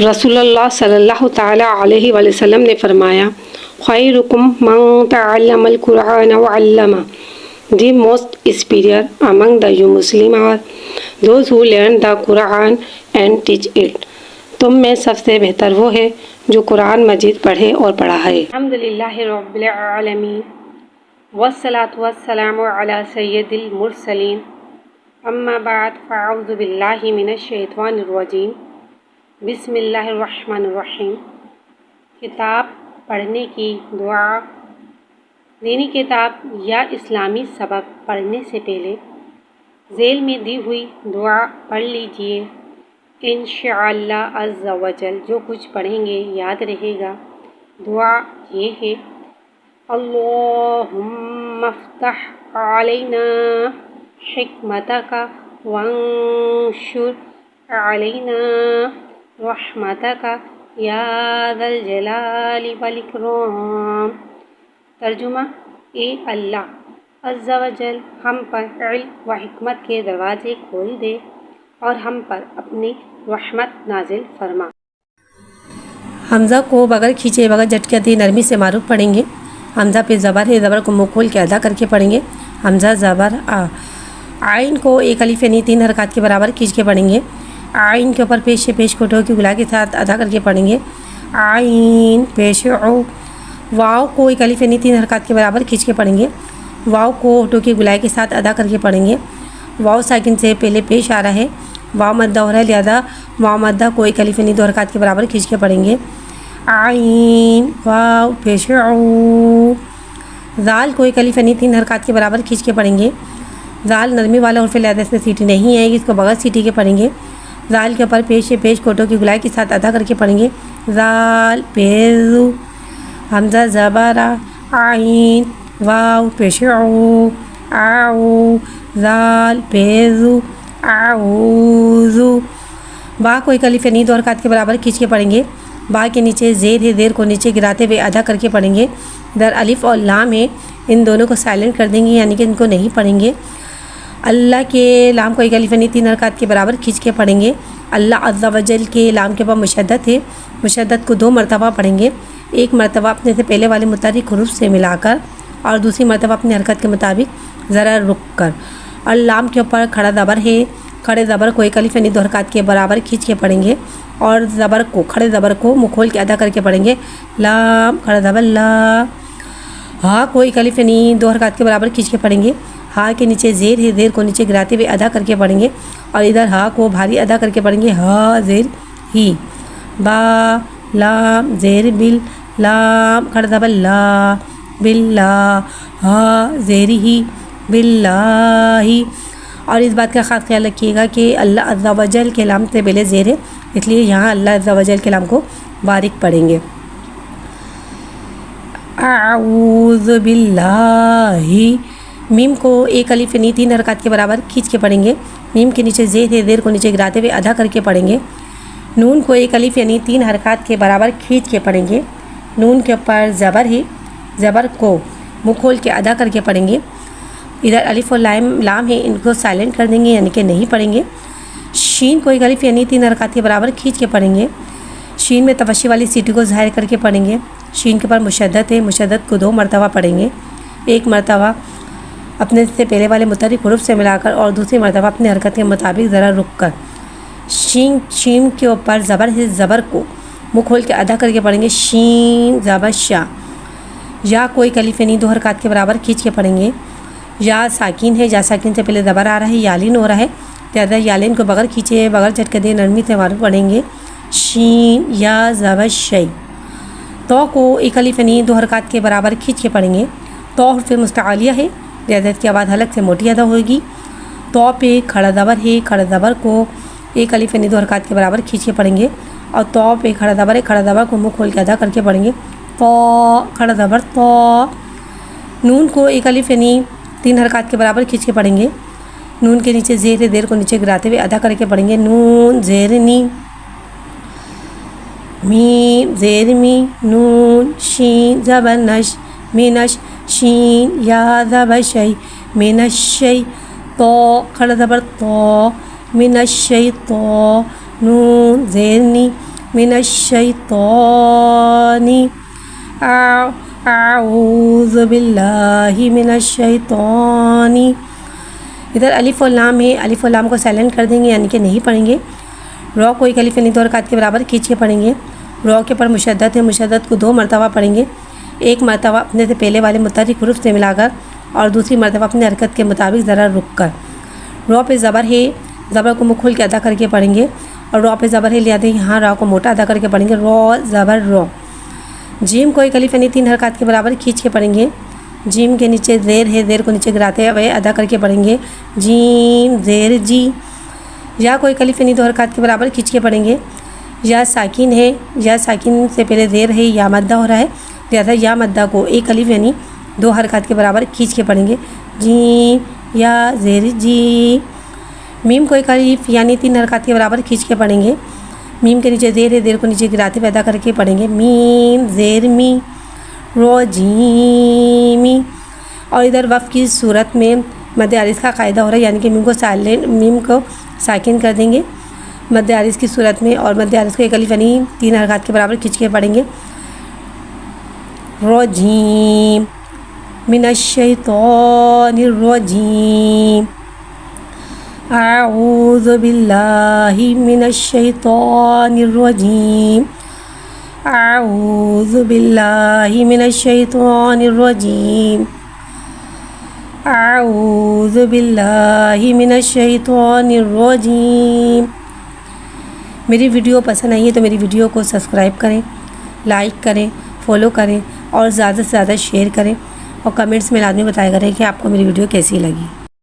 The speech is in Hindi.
रसूलुल्लाह सल्लल्लाहु ताला अलैहि वसल्लम ने फरमाया, खैरुकुम मन तअल्लमल कुरान व अल्लमा। The most superior among the you Muslim are those who learn the Quran and teach it। तुम में सबसे बेहतर वो है जो कुरान मजीद पढ़े और पढ़ाए। अल्हम्दुलिल्लाहि रब्बिल आलमीन वस्सलातु वस्सलामु अला सय्यदिल मुरसलीन अम्मा बाद फ़अऊज़ु बिल्लाहि मिनश शैतानिर रजीम बिस्मिल्लाहिर्रहमानिर्रहीम। किताब पढ़ने की दुआ। दीनी किताब या इस्लामी सबक पढ़ने से पहले ज़ेल में दी हुई दुआ पढ़ लीजिए। इंशाअल्लाह अज़्ज़ा वजल जो कुछ पढ़ेंगे याद रहेगा। दुआ ये है, अल्लाहुम्मा फ़्तह अलैना हिकमतका वंशुर अलैना रहमतका या ज़ल जलाली वल इकराम। तर्जुमा, ए अल्लाह अज़्ज़ा वजल हम पर इल्म व हिकमत के दरवाज़े खोल दे और हम पर अपनी रहमत नाजिल फरमा। हमज़ा को बगैर खींचे बगैर झटके दी नरमी से मारूफ पढ़ेंगे। हमज़ा पे ज़बर है, ज़बर को मुँह खोल के अदा करके पढ़ेंगे। हमज़ा ज़बर आ। आइन को एक अलिफ यानी 3 हरकत के बराबर खींच के पढ़ेंगे। आइन के ऊपर पेश से पेश कोटों की गुला के साथ अदा करके पढ़ेंगे। आइन पेश ओ। वाव को एक अलिफ यानी 3 हरकत के बराबर खींच के पढ़ेंगे। वाव को होठों की गुलाई के साथ अदा करके पढ़ेंगे। वाव साकिन से पहले पेश आ रहा है, वाव मद्दा हो रहा है, लिहाजा वाव मद्दा को एक अलिफ यानी 2 हरकत के बराबर खींच के पढ़ेंगे। आइन वाव पेश ओ। ज़ाल को एक अलिफ यानी 3 हरकत के बराबर खींच के पढ़ेंगे। ज़ाल नरमी वाला उर्फ़ लिहाजा इसमें सीटी नहीं आएगी, इसको बगैर सीटी के पढ़ेंगे। ज़ाल के ऊपर पेश से पेश कोटों की गुलाई के साथ अदा करके पढ़ेंगे। ज़ाल पेज़ु। हमज़ा ज़बरा। आइन वाव पेश ओ। आऊ ज़ाल पेज़ु आऊज़ु। बा को एक अलिफ यानी 2 हरकत के बराबर खींच के पढ़ेंगे। बा के नीचे ज़ेर है, ज़ेर को नीचे गिराते हुए अदा करके पढ़ेंगे। इधर अलिफ और लाम है, इन दोनों को साइलेंट कर देंगे, यानी कि इनको नहीं पढ़ेंगे। अल्लाह के लाम को एक अलिफ यानी 3 हरकत के बराबर खींच के पढ़ेंगे। अल्लाह अज़्ज़ा वजल के लाम के ऊपर मुशद्दत है, मुशद्दत को 2 मरतबा पढ़ेंगे। एक मरतबा अपने से पहले वाले मुतारिक हुरूफ से मिलाकर और दूसरी मरतबा अपनी हरकत के मुताबिक ज़रा रुक कर। और लाम के ऊपर खड़ा ज़बर है, खड़े ज़बर को एक अलिफ यानी 2 हरकत के बराबर खींच के पढ़ेंगे और ज़बर को खड़े ज़बर को मुँह खोल के अदा करके पढ़ेंगे। लाम खड़ा ज़बर ला। हा को एक अलिफ यानी 2 हरकत के बराबर खींच के पढ़ेंगे। हा के नीचे ज़ेर है, ज़ेर को नीचे गिराते हुए अदा करके पढ़ेंगे और इधर हा को भारी अदा करके पढ़ेंगे। हा ज़ेर ही। बा लाम ज़ेर बिल। लाम खड़ा ज़बर ला। बिल्ला। हा ज़ेर ही बिल्लाही। और इस बात का ख़ास ख्याल रखिएगा कि अल्लाह अज़्ज़ा वजल के लाम से पहले ज़ेर है, इसलिए यहाँ अल्लाह अज़्ज़ा वजल के लाम को बारीक पढ़ेंगे। आऊज़ु बिल्लाही। मीम को एक अलिफ यानी 3 हरकत के बराबर खींच के पढ़ेंगे। मीम के नीचे ज़ेर है, ज़ेर को नीचे गिराते हुए अदा करके पढ़ेंगे। नून को एक अलिफ यानी 3 हरकत के बराबर खींच के पढ़ेंगे। नून के ऊपर ज़बर है, ज़बर को मुँह खोल के अदा करके पढ़ेंगे। इधर अलिफ और लाम है, इनको साइलेंट कर देंगे, यानी कि नहीं पढ़ेंगे। शीन को एक अलिफ यानी 3 हरकत के बराबर खींच के पढ़ेंगे। शीन में तवश्शी वाली सीटी को ज़ाहिर करके पढ़ेंगे। शीन के ऊपर मुशद्दत है, मुशद्दत को 2 मरतबा पढ़ेंगे। एक मरतबा अपने से पहले वाले मुतारिक हुरूफ से मिलाकर और दूसरी मरतबा अपनी हरकत के मुताबिक ज़रा रुक कर। शीन के ऊपर ज़बर है, ज़बर को मुँह खोल के अदा करके पढ़ेंगे। शीन ज़बर शाह। या को एक अलिफ यानी 2 हरकत के बराबर खींच के पढ़ेंगे। या साकिन है, या साकिन से पहले ज़बर आ रहा है, यालिन हो रहा है, ज़्यादा यालिन को बगैर खींचे बगैर झटके दे नरमी से मारूफ पढ़ेंगे। शीन या ज़बर शई। तो को एक अलिफ यानी 2 हरकत के बराबर खींच के पढ़ेंगे। तो हर्फ मुस्तआलिया है, लिहाजा इसकी आवाज़ हलक से मोटी अदा होगी। तो पे खड़ा ज़बर है, खड़ा ज़बर को एक अलिफ यानी 2 हरकत के बराबर खींच के पढ़ेंगे। और तो पे खड़ा ज़बर है, खड़ा ज़बर को मुँह खोल के अदा करके पढ़ेंगे। तो, खड़ा ज़बर तो। नून को एक अलिफ यानी 3 हरकत के बराबर खींच के पढ़ेंगे। नून के नीचे ज़ेर देर को नीचे गिराते हुए अदा करके पढ़ेंगे। नून ज़ेर नी, मीम ज़ेर मी, नून शीन ज़बर नश, मिनश शीन या ज़बर शई, मिनश शई। तो, खड़ा ज़बर तो, मिनश शई तो। नून ज़ेर नी, मिनश शई तो नी। आऊज़ु बिल्लाहि मिनश शैतानी। इधर अलिफ और लाम है, अलिफ और लाम को साइलेंट कर देंगे यानी कि नहीं पढ़ेंगे। रॉ को एक अलिफ यानी 2 हरकत के बराबर खींच के पढ़ेंगे। रॉ के ऊपर मुशद्दत है, मुशद्दत को 2 मरतबा पढ़ेंगे। एक मरतबा अपने से पहले वाले मुतहर्रिक हुरूफ से मिलाकर और दूसरी मरतबा अपनी हरकत के मुताबिक ज़रा रुक कर। रॉ पे ज़बर है, ज़बर को मुँह खोल के अदा करके पढ़ेंगे। और रॉ पे ज़बर है लिहाजा यहाँ रॉ को मोटा अदा करके पढ़ेंगे। Raw ज़बर raw. जीम को एक अलिफ यानी 3 हरकत के बराबर खींच के पढ़ेंगे। जीम के नीचे ज़ेर है, ज़ेर को नीचे गिराते हुए अदा करके पढ़ेंगे। जीम ज़ेर जी। या को एक अलिफ यानी 2 हरकत के बराबर खींच के पढ़ेंगे। या साकिन है, या साकिन से पहले ज़ेर है, या मद्दा हो रहा है लिहाजा या मद्दा को एक अलिफ यानी 2 हरकत के बराबर खींच के पढ़ेंगे। जीम या ज़ेर जी। मीम को एक अलिफ यानी 3 हरकत के बराबर खींच के पढ़ेंगे। मीम के नीचे ज़ेर है, ज़ेर को नीचे गिराते हुए अदा करके पढ़ेंगे। मीम ज़ेर मी, रोजीमी। और इधर वफ़ की सूरत में मद्दे आरिज़ का क़ायदा हो रहा है यानी कि मीम को साकिन कर देंगे मद्दे आरिज़ की सूरत में। और मद्दे आरिज़ को एक अलिफ यानी 3 हरकत के बराबर खींच के पढ़ेंगे। रोजीम मिनश शैतानिर रजीम, आऊज़ु बिल्लाहि मिनश शैतानिर रजीम, आऊज़ु बिल्लाहि मिनश शैतानिर रजीम, आऊज़ु बिल्लाहि मिनश शैतानिर रजीम। मेरी वीडियो पसंद आई है तो मेरी वीडियो को सब्सक्राइब करें, लाइक करें, फॉलो करें और ज़्यादा से ज़्यादा शेयर करें। और कमेंट्स में लाजमी बताया करें कि आपको मेरी वीडियो कैसी लगी।